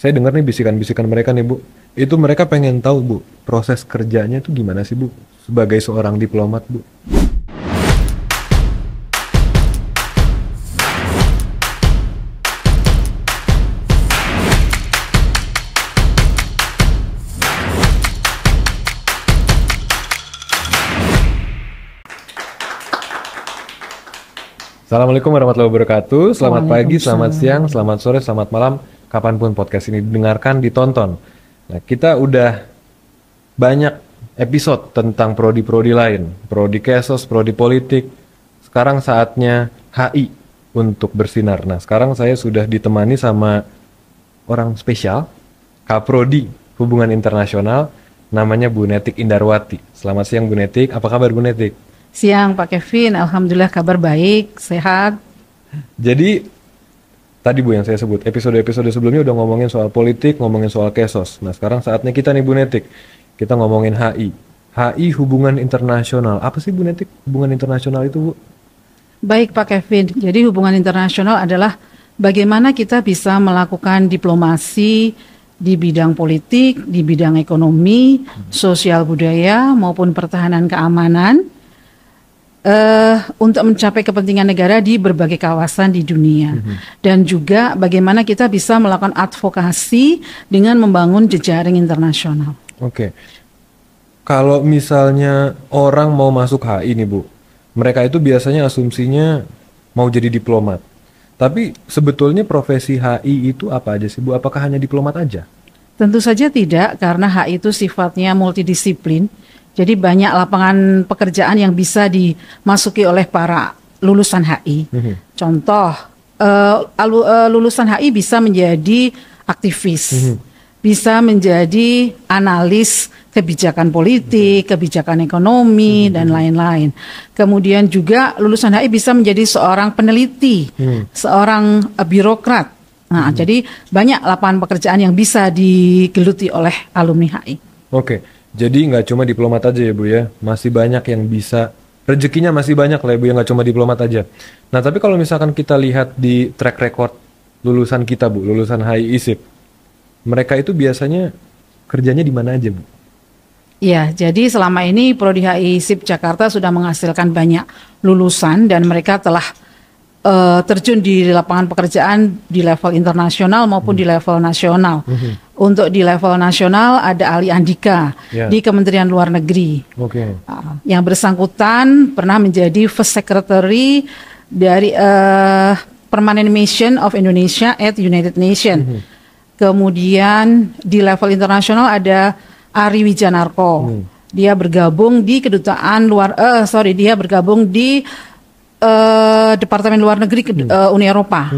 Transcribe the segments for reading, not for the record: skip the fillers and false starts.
Saya dengar nih bisikan-bisikan mereka nih Bu. Itu mereka pengen tahu Bu, proses kerjanya itu gimana sih Bu, sebagai seorang diplomat Bu? Assalamualaikum warahmatullahi wabarakatuh. Selamat pagi, selamat siang, selamat sore, selamat malam. Kapanpun podcast ini didengarkan, ditonton. Nah, kita udah banyak episode tentang prodi-prodi lain. Prodi Kesos, prodi politik. Sekarang saatnya HI untuk bersinar. Nah, sekarang saya sudah ditemani sama orang spesial, Kaprodi Hubungan Internasional, namanya Bu Netik Indarwati. Selamat siang Bu Netik, apa kabar Bu Netik? Siang Pak Kevin, alhamdulillah kabar baik, sehat. Jadi tadi Bu yang saya sebut, episode-episode sebelumnya udah ngomongin soal politik, ngomongin soal Kesos. Nah sekarang saatnya kita nih Bu Netik, kita ngomongin HI. HI Hubungan Internasional, apa sih Bu Netik hubungan internasional itu Bu? Baik Pak Kevin, jadi hubungan internasional adalah bagaimana kita bisa melakukan diplomasi di bidang politik, di bidang ekonomi, sosial budaya maupun pertahanan keamanan, untuk mencapai kepentingan negara di berbagai kawasan di dunia. Dan juga bagaimana kita bisa melakukan advokasi dengan membangun jejaring internasional. Oke. Kalau misalnya orang mau masuk HI nih Bu, mereka itu biasanya asumsinya mau jadi diplomat. Tapi sebetulnya profesi HI itu apa aja sih Bu? Apakah hanya diplomat aja? Tentu saja tidak, karena HI itu sifatnya multidisiplin. Jadi banyak lapangan pekerjaan yang bisa dimasuki oleh para lulusan HI. Contoh, lulusan HI bisa menjadi aktivis, bisa menjadi analis kebijakan politik, kebijakan ekonomi, dan lain-lain. Kemudian juga lulusan HI bisa menjadi seorang peneliti, seorang birokrat. Nah, jadi banyak lapangan pekerjaan yang bisa digeluti oleh alumni HI. Oke. Jadi nggak cuma diplomat aja ya Bu ya, masih banyak yang bisa, rezekinya masih banyak lah ya Bu, yang nggak cuma diplomat aja. Nah tapi kalau misalkan kita lihat di track record lulusan kita Bu, lulusan HI ISIP, mereka itu biasanya kerjanya di mana aja Bu? Ya, jadi selama ini Prodi HI ISIP Jakarta sudah menghasilkan banyak lulusan dan mereka telah terjun di lapangan pekerjaan di level internasional maupun di level nasional. Untuk di level nasional ada Ali Andika di Kementerian Luar Negeri. Yang bersangkutan pernah menjadi First Secretary dari Permanent Mission of Indonesia at United Nations. Kemudian di level internasional ada Ari Wijanarko. Dia bergabung di kedutaan dia bergabung di Departemen Luar Negeri Uni Eropa.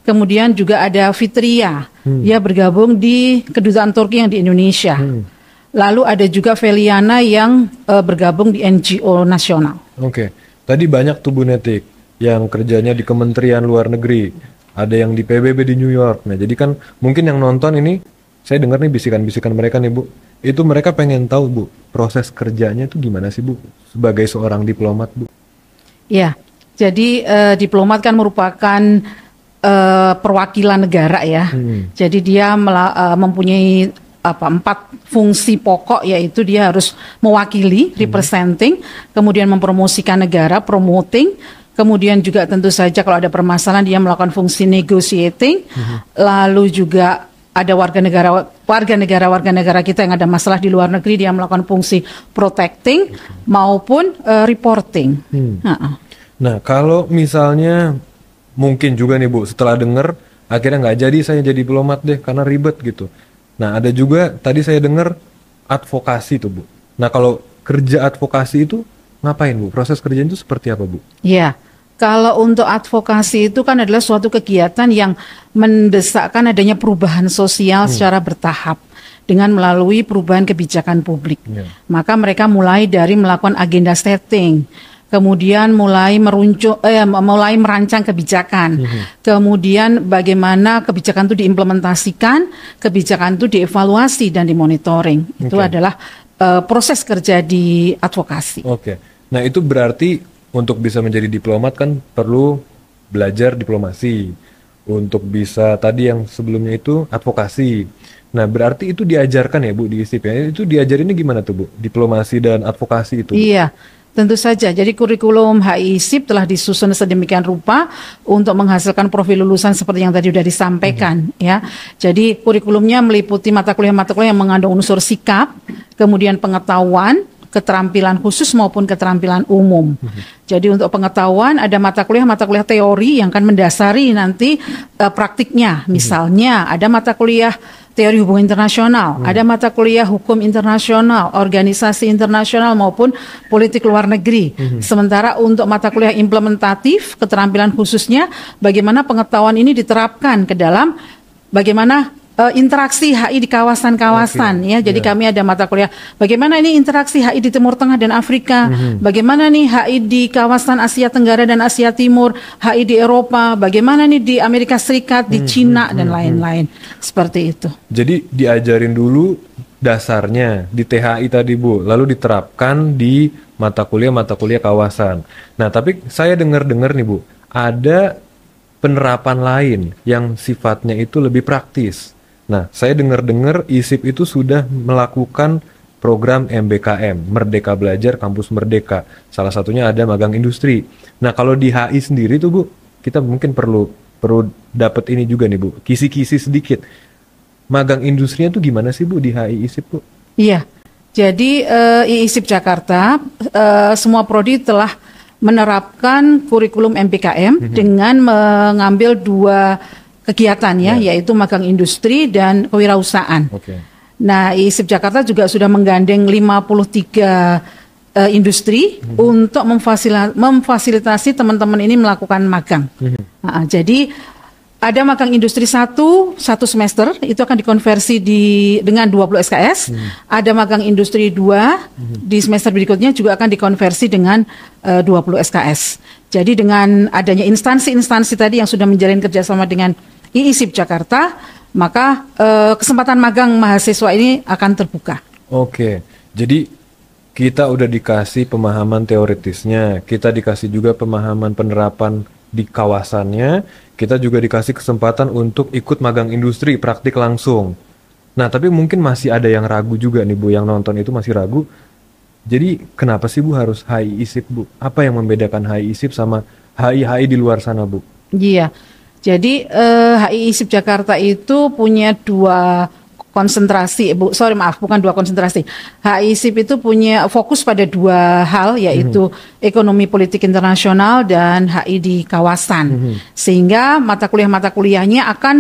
Kemudian juga ada Fitria, dia bergabung di Kedutaan Turki yang di Indonesia. Lalu ada juga Feliana yang bergabung di NGO nasional. Oke, tadi banyak tuh Bu Netik yang kerjanya di Kementerian Luar Negeri, ada yang di PBB di New York. Nah jadi kan mungkin yang nonton ini, saya dengar nih bisikan-bisikan mereka nih Bu, itu mereka pengen tahu Bu, proses kerjanya itu gimana sih Bu, sebagai seorang diplomat Bu? Ya. Jadi diplomat kan merupakan perwakilan negara ya. Jadi dia mempunyai 4 fungsi pokok, yaitu dia harus mewakili, representing, kemudian mempromosikan negara, promoting, kemudian juga tentu saja kalau ada permasalahan dia melakukan fungsi negotiating, lalu juga ada warga negara kita yang ada masalah di luar negeri, dia melakukan fungsi protecting maupun reporting. Nah kalau misalnya mungkin juga nih Bu, setelah dengar akhirnya nggak jadi saya jadi diplomat deh karena ribet gitu. Nah ada juga tadi saya dengar advokasi tuh Bu. Nah kalau kerja advokasi itu ngapain Bu? Proses kerjanya itu seperti apa Bu? Ya, kalau untuk advokasi itu kan adalah suatu kegiatan yang mendesakkan adanya perubahan sosial secara bertahap dengan melalui perubahan kebijakan publik. Maka mereka mulai dari melakukan agenda setting, kemudian mulai merancang kebijakan, kemudian bagaimana kebijakan itu diimplementasikan, kebijakan itu dievaluasi dan dimonitoring. Itu adalah proses kerja di advokasi. Nah itu berarti untuk bisa menjadi diplomat kan perlu belajar diplomasi, untuk bisa tadi yang sebelumnya itu advokasi. Nah, berarti itu diajarkan ya Bu di ISIP ya? Itu diajarinnya gimana tuh Bu? Diplomasi dan advokasi itu Bu? Iya, tentu saja. Jadi kurikulum HI-SIP telah disusun sedemikian rupa untuk menghasilkan profil lulusan seperti yang tadi sudah disampaikan ya. Jadi kurikulumnya meliputi mata kuliah-mata kuliah yang mengandung unsur sikap, kemudian pengetahuan, keterampilan khusus maupun keterampilan umum. Jadi untuk pengetahuan ada mata kuliah teori yang akan mendasari nanti praktiknya. Misalnya ada mata kuliah teori hubungan internasional, ada mata kuliah hukum internasional, organisasi internasional maupun politik luar negeri. Sementara untuk mata kuliah implementatif, keterampilan khususnya bagaimana pengetahuan ini diterapkan ke dalam bagaimana interaksi HI di kawasan-kawasan ya. Jadi kami ada mata kuliah bagaimana ini interaksi HI di Timur Tengah dan Afrika, bagaimana nih HI di kawasan Asia Tenggara dan Asia Timur, HI di Eropa, bagaimana nih di Amerika Serikat, di Cina dan lain-lain. Seperti itu. Jadi diajarin dulu dasarnya di THI tadi Bu, lalu diterapkan di mata kuliah kawasan. Nah, tapi saya dengar-dengar nih Bu, ada penerapan lain yang sifatnya itu lebih praktis. Nah, saya dengar-dengar ISIP itu sudah melakukan program MBKM, Merdeka Belajar Kampus Merdeka. Salah satunya ada magang industri. Nah, kalau di HI sendiri tuh Bu, kita mungkin perlu dapat ini juga nih Bu, kisi-kisi sedikit. Magang industrinya tuh gimana sih Bu di HI ISIP Bu? Iya, jadi ISIP Jakarta semua prodi telah menerapkan kurikulum MBKM dengan mengambil dua kegiatan ya, yaitu magang industri dan kewirausahaan. Nah, ISIP Jakarta juga sudah menggandeng 53 industri untuk memfasilitasi teman-teman ini melakukan magang. Jadi ada magang industri satu semester itu akan dikonversi dengan 20 SKS. Ada magang industri 2 di semester berikutnya juga akan dikonversi dengan 20 SKS. Jadi dengan adanya instansi-instansi tadi yang sudah menjalin kerjasama dengan ISIP Jakarta, maka kesempatan magang mahasiswa ini akan terbuka. Oke, jadi kita udah dikasih pemahaman teoritisnya, kita dikasih juga pemahaman penerapan di kawasannya, kita juga dikasih kesempatan untuk ikut magang industri praktik langsung. Nah, tapi mungkin masih ada yang ragu juga nih Bu, yang nonton itu masih ragu. Jadi kenapa sih Bu harus HI ISIP Bu? Apa yang membedakan HI ISIP sama HI di luar sana Bu? Iya, jadi HI ISIP Jakarta itu punya dua konsentrasi, bukan dua konsentrasi. HI ISIP itu punya fokus pada dua hal, yaitu ekonomi politik internasional dan HI di kawasan. Sehingga mata kuliahnya akan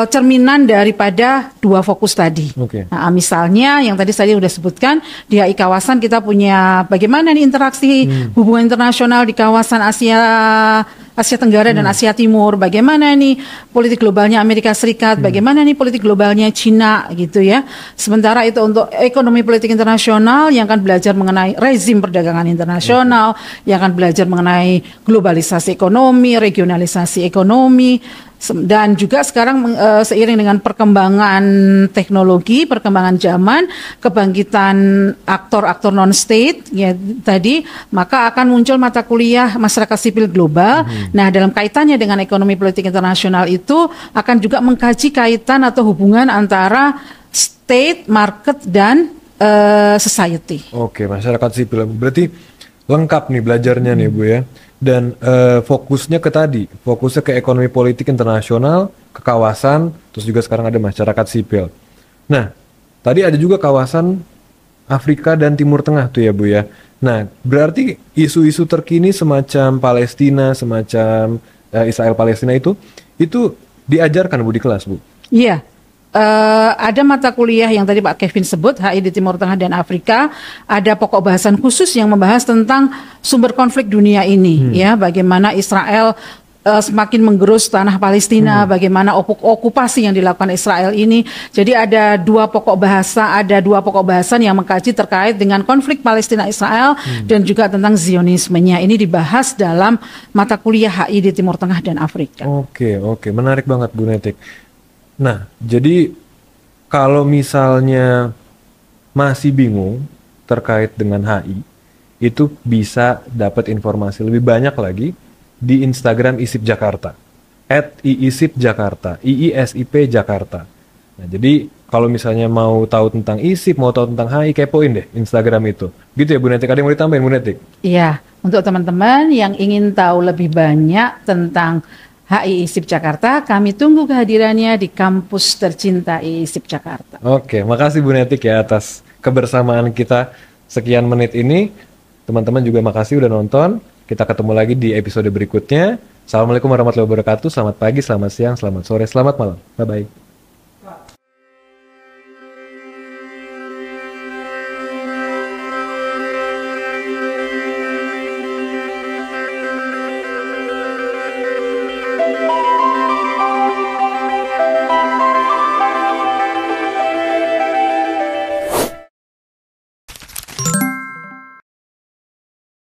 cerminan daripada dua fokus tadi. Nah, misalnya yang tadi saya sudah sebutkan di HI kawasan kita punya bagaimana nih interaksi hubungan internasional di kawasan Asia Tenggara dan Asia Timur, bagaimana nih politik globalnya Amerika Serikat, bagaimana nih politik globalnya Cina gitu ya. Sementara itu untuk ekonomi politik internasional yang akan belajar mengenai rezim perdagangan internasional, yang akan belajar mengenai globalisasi ekonomi, regionalisasi ekonomi, dan juga sekarang seiring dengan perkembangan teknologi, perkembangan zaman, kebangkitan aktor-aktor non-state ya tadi, maka akan muncul mata kuliah masyarakat sipil global. Nah, dalam kaitannya dengan ekonomi politik internasional itu akan juga mengkaji kaitan atau hubungan antara state, market, dan society. Oke, masyarakat sipil. Berarti lengkap nih belajarnya nih Bu ya. Dan fokusnya ke ekonomi politik internasional, ke kawasan, terus juga sekarang ada masyarakat sipil. Nah, tadi ada juga kawasan Afrika dan Timur Tengah tuh ya Bu ya. Nah, berarti isu-isu terkini semacam Palestina, semacam Israel Palestina itu diajarkan Bu di kelas Bu? Iya. Ada mata kuliah yang tadi Pak Kevin sebut, HI di Timur Tengah dan Afrika, ada pokok bahasan khusus yang membahas tentang sumber konflik dunia ini, ya, bagaimana Israel semakin menggerus tanah Palestina, bagaimana okupasi yang dilakukan Israel ini. Jadi ada dua pokok bahasan yang mengkaji terkait dengan konflik Palestina-Israel dan juga tentang Zionismenya. Ini dibahas dalam mata kuliah HI di Timur Tengah dan Afrika. Oke, menarik banget Bu Netik. Nah, jadi kalau misalnya masih bingung terkait dengan HI, itu bisa dapat informasi lebih banyak lagi di Instagram ISIP Jakarta. @iisip Jakarta, IISIP Jakarta. Nah, jadi kalau misalnya mau tahu tentang ISIP, mau tahu tentang HI, kepoin deh Instagram itu. Gitu ya Bu Netik, ada yang mau ditambahin Bu Netik? Iya, untuk teman-teman yang ingin tahu lebih banyak tentang HI ISIP Jakarta, kami tunggu kehadirannya di kampus tercinta ISIP Jakarta. Oke, makasih Bu Netik ya atas kebersamaan kita sekian menit ini. Teman-teman juga makasih udah nonton. Kita ketemu lagi di episode berikutnya. Assalamualaikum warahmatullahi wabarakatuh. Selamat pagi, selamat siang, selamat sore, selamat malam. Bye-bye.